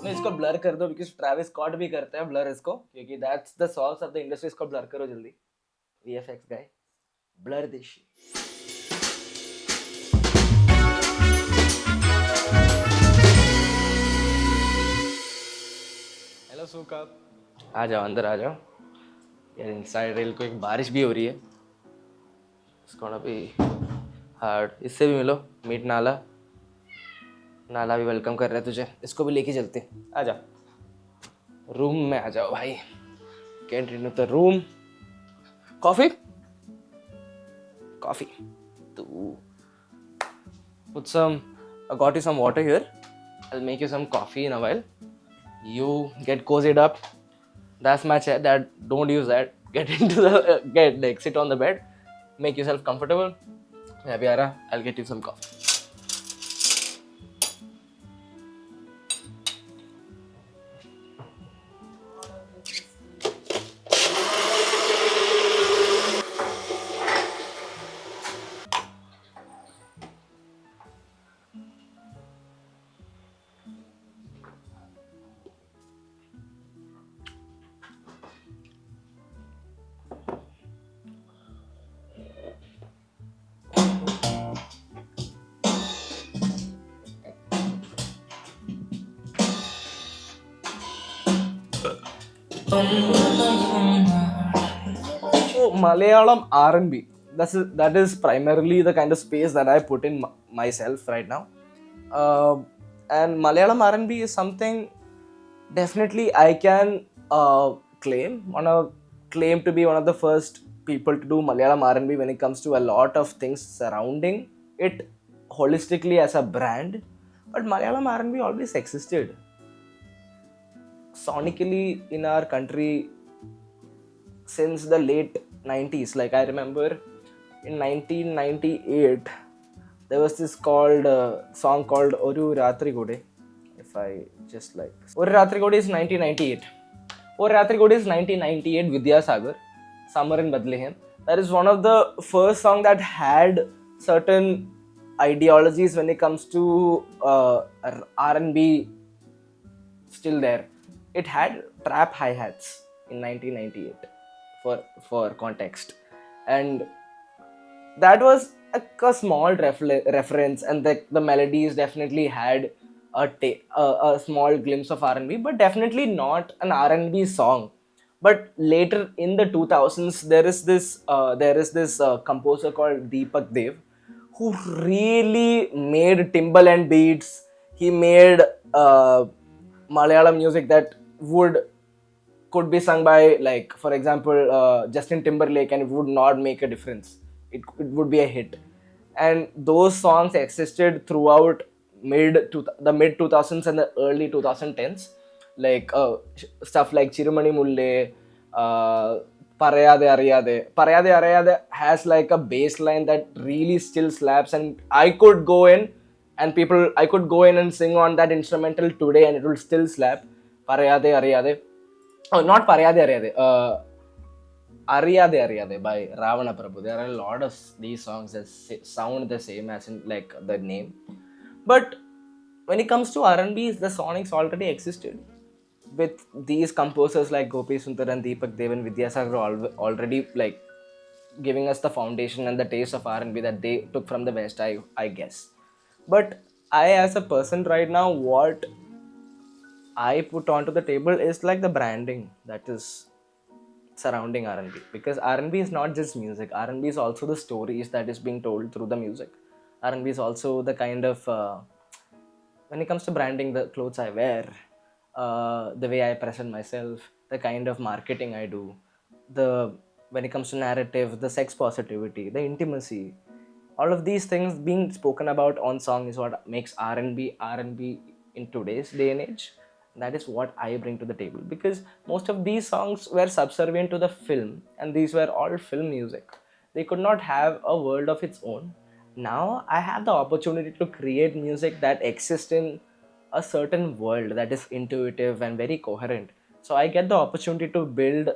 नहीं इसको ब्लर कर दो बिकॉज ट्रैविस स्कॉट भी करता है ब्लर इसको क्योंकि that's the souls of the industry. इसको ब्लर करो जल्दी. VFX guy, blur this shit. Hello सूका. आ जाओ अंदर आ जाओ यार. इनसाइड रेल को एक बारिश भी हो रही है. इसको ना भी हार्ड. इससे भी मिलो. मीट नाला. नाला भी वेलकम कर रहा है तुझे. इसको भी लेके चलते. आ जाओ रूम में आ जाओ भाई. Get into the room. Coffee coffee. Put some. I got you some water here. I'll make you some coffee in a while. You get cozied up. That's my chair. That don't use that. Get into the get sit on the bed. Make yourself comfortable. Yeah, Biara. I'll get you some coffee. So Malayalam R&B. That is primarily the kind of space that I put in myself right now. And Malayalam R&B is something definitely I can claim. Wanna claim to be one of the first people to do Malayalam R&B when it comes to a lot of things surrounding it holistically as a brand. But Malayalam R&B always existed. Sonically in our country since the late 90s. Like I remember in 1998 there was this song called Oru Ratri Gode. If I just like Oru Ratri Gode is 1998. Oru Ratri Gode is 1998 Vidyasagar, Summer in Bethlehem. That is one of the first songs that had certain ideologies when it comes to R&B still there. It had trap hi-hats in 1998 for context, and that was a small reference, and the melodies definitely had a small glimpse of R&B, but definitely not an R&B song. But later in the 2000s, there is this composer called Deepak Dev, who really made Timbaland beats. He made Malayalam music that could be sung by, like, for example, Justin Timberlake, and it would not make a difference. It would be a hit. And those songs existed throughout the mid 2000s and the early 2010s. Like stuff like Chirumani Mulle, Parayade Ariyade. Parayade Ariyade has like a bass line that really still slaps, and I could go in and sing on that instrumental today and it will still slap. Parayade Ariyade. Oh, not Parayade Ariyade. Ariyade Ariyade by Ravana Prabhu. There are a lot of these songs that sound the same as in like the name. But when it comes to R&B, the sonics already existed. With these composers like Gopi Sundar and Deepak Dev and Vidyasagar already like giving us the foundation and the taste of R&B that they took from the West, I guess. But I, as a person right now, what I put onto the table is like the branding that is surrounding R&B, because R&B is not just music. R&B is also the stories that is being told through the music. R&B is also the kind of when it comes to branding, the clothes I wear, the way I present myself, the kind of marketing I do, when it comes to narrative, the sex positivity, the intimacy, all of these things being spoken about on song is what makes R&B in today's day and age. That is what I bring to the table, because most of these songs were subservient to the film, and these were all film music. They could not have a world of its own. Now I have the opportunity to create music that exists in a certain world that is intuitive and very coherent. So I get the opportunity to build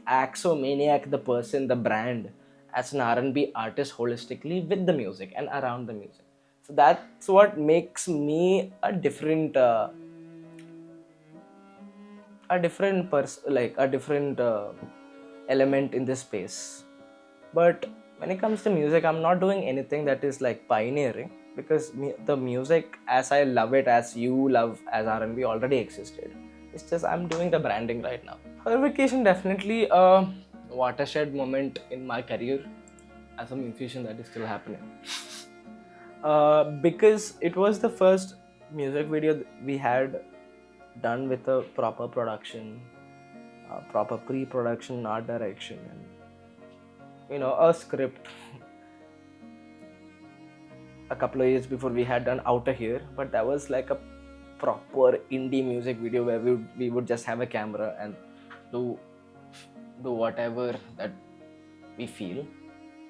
Aksomaniac, the person, the brand, as an R&B artist holistically with the music and around the music. So that's what makes me a different a different like a different element in this space. But when it comes to music, I'm not doing anything that is like pioneering, because the music as I love it, as you love as R&B, already existed. It's just I'm doing the branding right now. Her Vacation definitely a watershed moment in my career as a musician that is still happening. Because it was the first music video we had done with a proper production, proper pre-production, art direction, and a script. A couple of years before we had done Outer Here, but that was like a proper indie music video where we would just have a camera and do whatever that we feel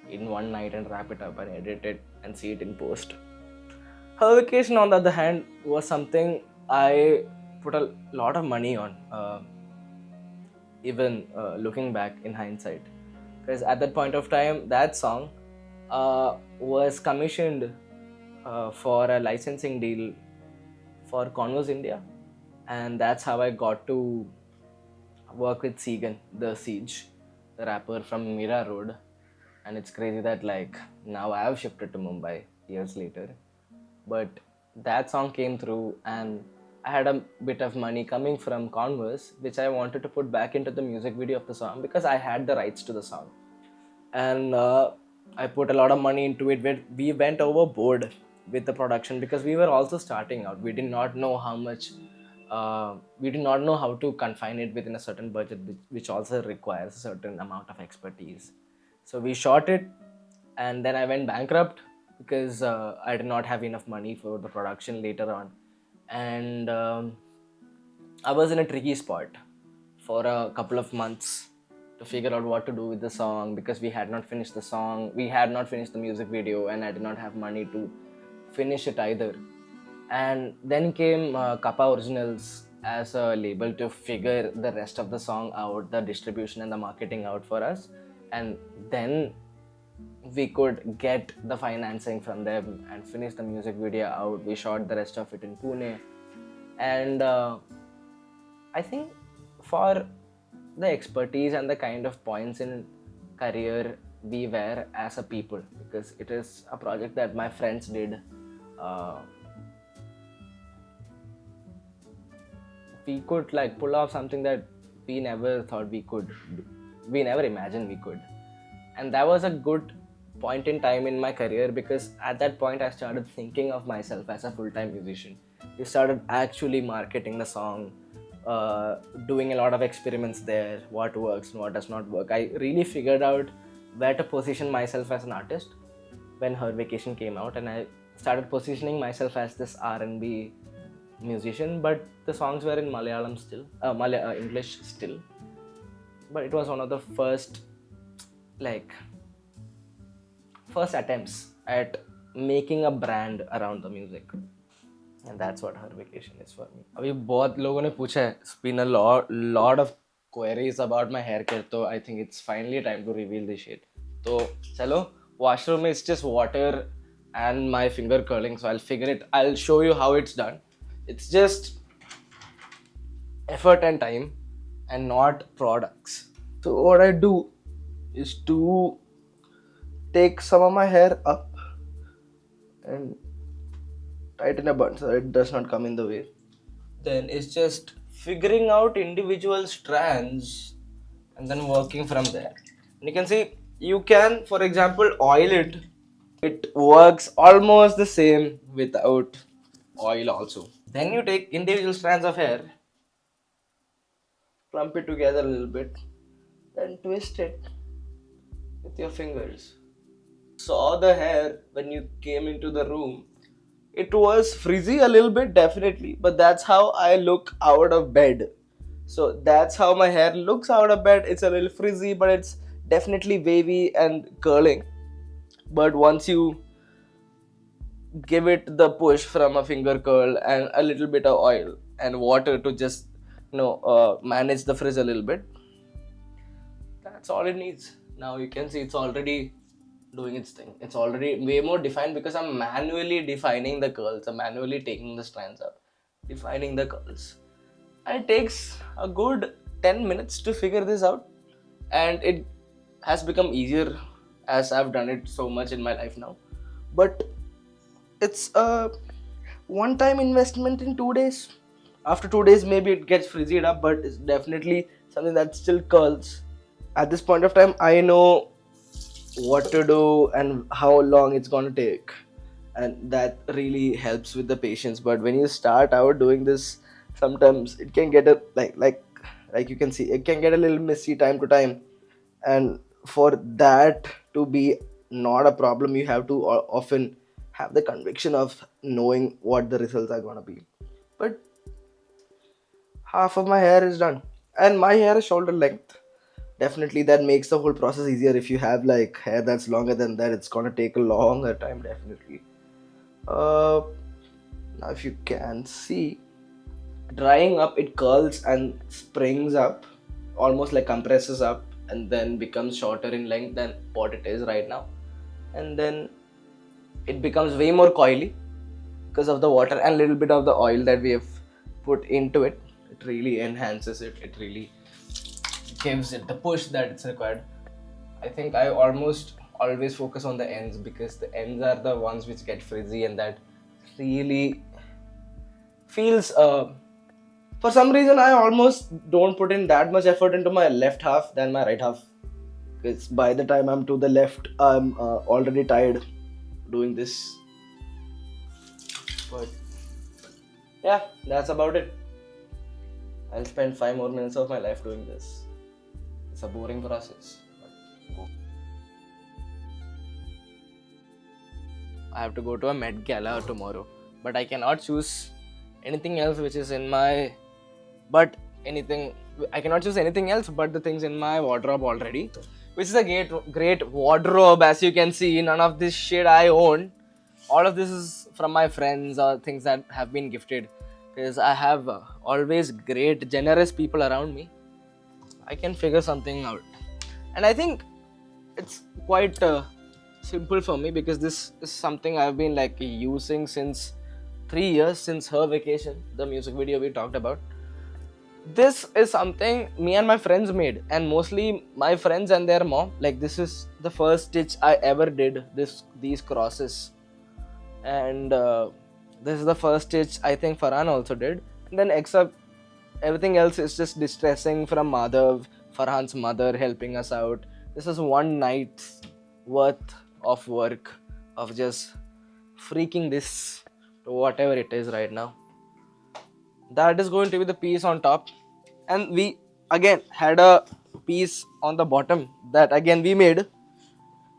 in one night and wrap it up and edit it and see it in post. Her Vacation, on the other hand, was something I put a lot of money on, even looking back in hindsight, because at that point of time, that song was commissioned for a licensing deal for Converse India, and that's how I got to work with Segan, the Siege, the rapper from Mira Road. And it's crazy that like now I have shifted to Mumbai years later, but that song came through and I had a bit of money coming from Converse, which I wanted to put back into the music video of the song because I had the rights to the song. And I put a lot of money into it. We went overboard with the production because we were also starting out. We did not know how much, we did not know how to confine it within a certain budget, which also requires a certain amount of expertise. So we shot it, and then I went bankrupt because I did not have enough money for the production later on. And I was in a tricky spot for a couple of months to figure out what to do with the song, because we had not finished the song, we had not finished the music video, and I did not have money to finish it either. And then came Kappa Originals as a label to figure the rest of the song out, the distribution and the marketing out for us. And then we could get the financing from them and finish the music video out. We shot the rest of it in Pune. And I think for the expertise and the kind of points in career we were as a people, because it is a project that my friends did, we could like pull off something that we never thought we could do. We never imagined we could. And that was a good point in time in my career, because at that point I started thinking of myself as a full-time musician. We started actually marketing the song, doing a lot of experiments there, what works and what does not work. I really figured out where to position myself as an artist when Her Vacation came out, and I started positioning myself as this R&B musician, but the songs were in Malayalam still, English still. But it was one of the first attempts at making a brand around the music. And that's what Her Vacation is for me. अभी बहुत लोगों ने पूछा है. It's been a lot of queries about my haircare, so I think it's finally time to reveal this shit. So चलो, washroom is just water and my finger curling, so I'll show you how it's done. It's just effort and time and not products. So what I do is to take some of my hair up and tighten a bun so it does not come in the way. Then it's just figuring out individual strands and then working from there. And you can see, you can, for example, oil it. It works almost the same without oil also. Then you take individual strands of hair, clump it together a little bit, then twist it with your fingers. Saw the hair when you came into the room. It was frizzy a little bit, definitely, but that's how I look out of bed. So that's how my hair looks out of bed. It's a little frizzy, but it's definitely wavy and curling. But once you give it the push from a finger curl and a little bit of oil and water to just manage the frizz a little bit, that's all it needs. Now you can see it's already doing its thing. It's already way more defined because I'm manually defining the curls. I'm manually taking the strands up, defining the curls. And it takes a good 10 minutes to figure this out, and it has become easier as I've done it so much in my life now. But it's a one time investment in 2 days. After 2 days, maybe it gets frizzied up, but it's definitely something that still curls. At this point of time, I know what to do and how long it's going to take, and that really helps with the patience. But when you start out doing this, sometimes it can get a like you can see, it can get a little messy time to time. And for that to be not a problem, you have to often have the conviction of knowing what the results are going to be. But half of my hair is done, and my hair is shoulder length. Definitely that makes the whole process easier. If you have like hair that's longer than that, it's going to take a longer time, definitely. uh Now if you can see, drying up, it curls and springs up, almost like compresses up, and then becomes shorter in length than what it is right now. And then it becomes way more coily because of the water and little bit of the oil that we have put into it. It really enhances it. It really gives it the push that it's required. I think I almost always focus on the ends, because the ends are the ones which get frizzy, and that really feels for some reason I almost don't put in that much effort into my left half than my right half, because by the time I'm to the left, I'm already tired doing this. But yeah, that's about it. I'll spend 5 more minutes of my life doing this. It's a boring process. I have to go to a Met Gala tomorrow, but I cannot choose anything else which is in my I cannot choose anything else but the things in my wardrobe already, which is a great wardrobe. As you can see, none of this shit I own. All of this is from my friends or things that have been gifted, because I have always great generous people around me. I can figure something out, and I think it's quite simple for me, because this is something I've been like using since 3 years, since her vacation, the music video we talked about. This is something me and my friends made, and mostly my friends and their mom. Like, this is the first stitch I ever did, these crosses, and this is the first stitch I think Farhan also did. And then except everything else is just distressing from Madhav, Farhan's mother, helping us out. This is one night's worth of work of just freaking this to whatever it is right now. That is going to be the piece on top, and we again had a piece on the bottom that again we made,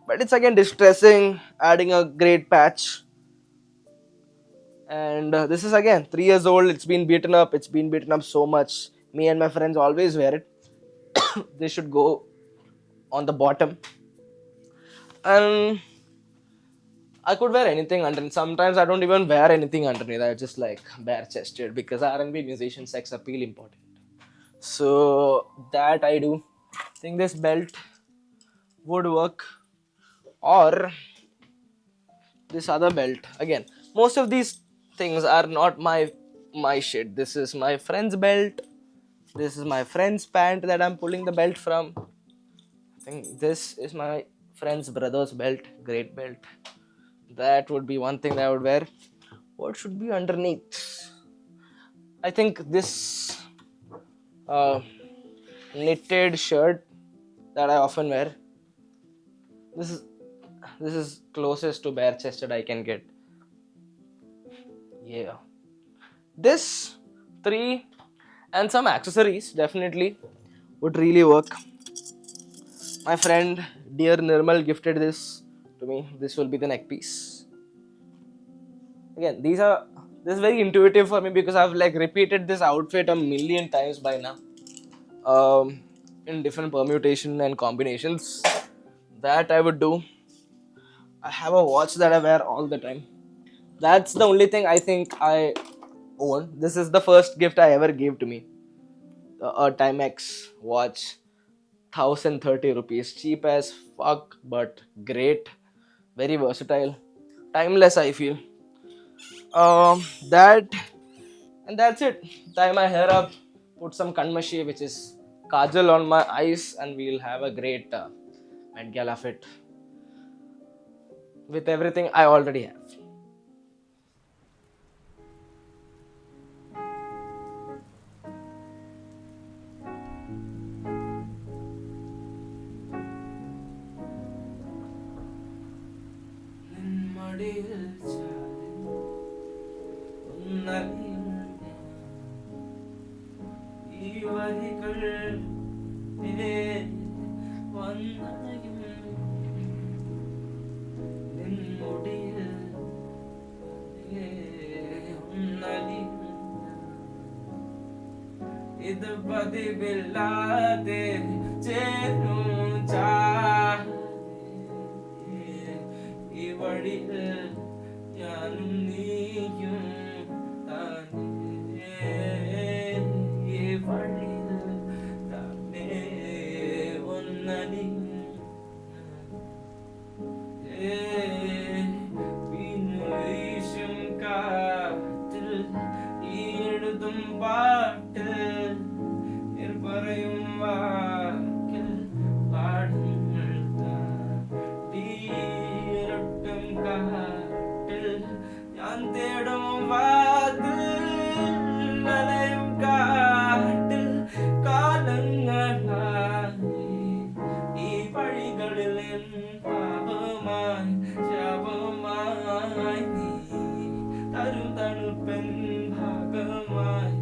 but it's again distressing, adding a great patch. And this is again 3 years old. It's been beaten up so much. Me and my friends always wear it. They should go on the bottom, and I could wear anything underneath. Sometimes I don't even wear anything underneath. I just like bare chested, because R&B musician sex appeal important. So that I do. I think this belt would work, or this other belt. Again, most of these things are not my shit. This is my friend's belt. This is my friend's pant that I'm pulling the belt from. I think this is my friend's brother's belt. Great belt. That would be one thing that I would wear. What should be underneath? I think this knitted shirt that I often wear. This is closest to bare chested I can get. Yeah. This 3 and some accessories definitely would really work. My friend dear Nirmal gifted this to me. This will be the neck piece. Again, this is very intuitive for me, because I've like repeated this outfit a million times by now, in different permutation and combinations. That I would do. I have a watch that I wear all the time. That's the only thing I think I own. This is the first gift I ever gave to me. A Timex watch, 1030 rupees. Cheap as fuck, but great. Very versatile. Timeless, I feel. That, and that's it. Tie my hair up. put some kanmashi, which is kajal, on my eyes, and we'll have a great Met Gala fit with everything I already have. ഇത് പതിവില്ലാതെ ചേരും ചാഹേ ഈ വഴിയിൽ ഞാനും നീയും താനേ ഈ വഴിയിൽ താനേ ഒന്നലിയും വീശും കാറ്റിൽ ഈ എഴുതും പാട്ട് പറയും വാക്കിൽ പാടുങ്ങൾ തീരട്ടും കാട്ടിൽ ഞാൻ തേടും വാതിൽ നനയും കാട്ടിൽ കാലങ്ങളായി ഈ വഴികളിൽ പാപമായി ശാപമായി നീ തരും തണുപ്പൻ ഭാഗമായി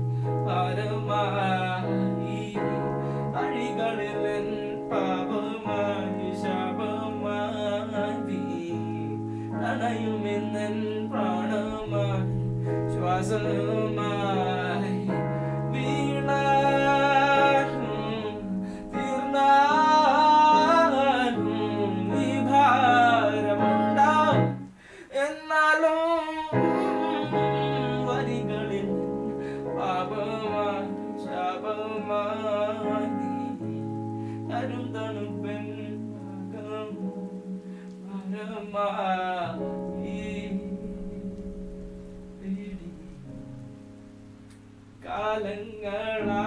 ഭാരമായി വഴികളിൽ പാപമായി ശാപമായി നനയുമെന്നൻ പ്രാണമായി ശ്വാസമായി വീണാലും തീർന്നാലും ഈ ഭാരമുണ്ടാവും എന്നാലും വരികളിൽ പാപമായി ശാപമായി തരും തണുപ്പൻ കാലങ്ങളാ